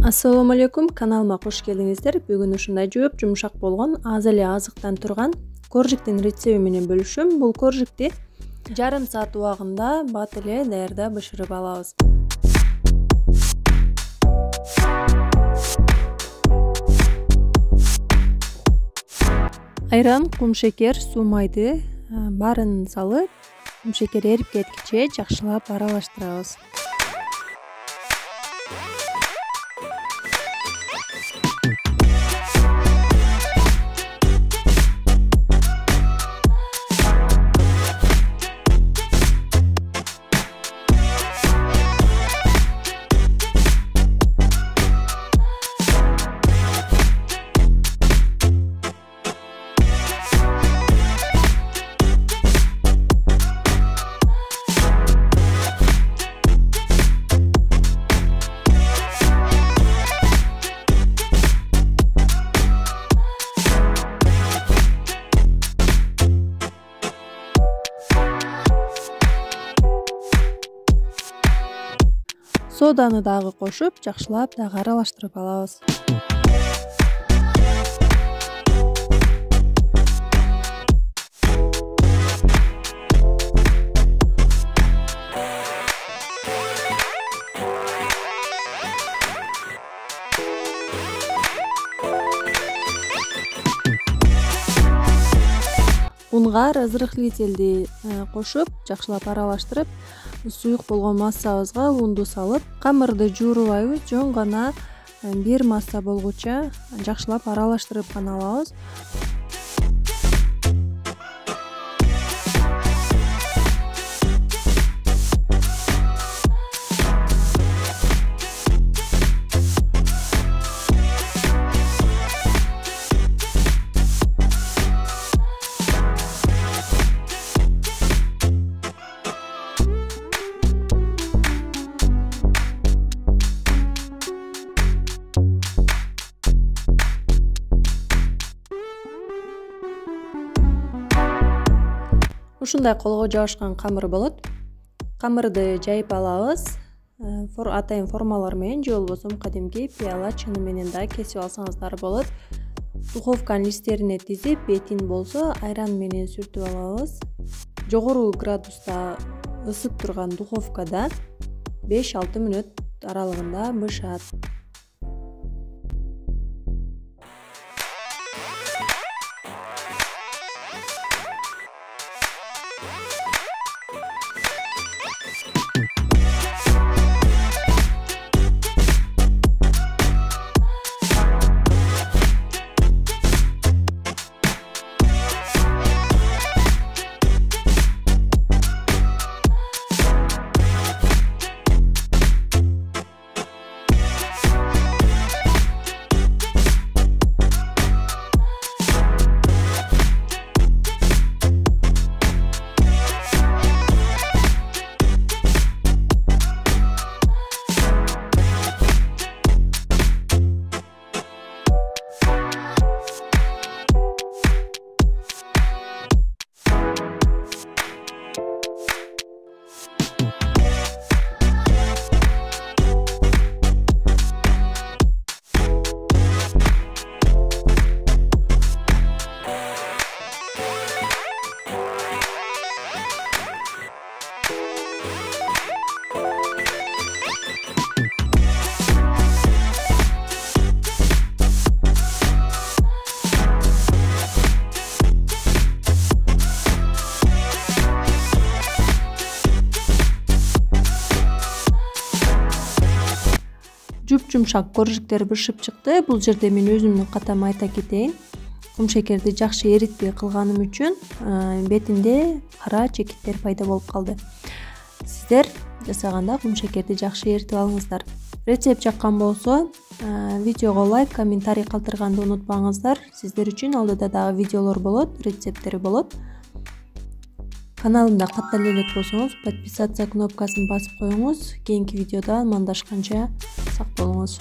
Assalamu алейкум, каналыма кош келиңиздер. Бүгүн ушундай жооп жумшак болгон, аз эле азыктан турган коржиктин рецепти менен бөлүшөм. Бул коржикти жарым саат убагында бат эле даярдап бышырып алабыз. Айран, кум шекер, суу майды баарын салып, кум шекер эрип кеткиче жакшылап аралаштырабыз. Соданы дагы кошуп, жакшылап дагы аралаштырып алабыз. Унга разрыхлительди кошуп, жакшылап аралаштырып, суюк болгон массабызга унду салып, камырды жуурубайбыз, жөн гана бир масса болгуча жакшылап аралаштырып гана алабыз. Ушундай колго жабышкан камыр болот. Камырды жайып алабыз. Атайын формалар менен же болбосо кадимки пияла чыны менен да кесип алсаңыздар болот. Духовканын листтерине тизип, бетин болсо айран менен сүртүп алабыз. Жогору градуста ысып турган духовкада 5-6 мүнөт аралыгында бышат. Жумшак коржиктер бышып чыкты. Бул жерде мен өзүмдүн катам айта кетейин. Кум шекерди жакшы эритпей кылганым үчүн бетинде кара чекиттер пайда болуп калды. Сиздер жасаганда кум шекерди жакшы эритип алыңыздар. Рецепт жаккан болсо, видеого лайк, комментарий калтырганды унутпаңыздар. Сиздер үчүн алдыда дагы видеолор болот, рецепттери болот. Каналымда каттал элек болсоңуз, подписаться кнопкасын басып коюңуз. Кийинки видеодо амандашканча сак болуңуз.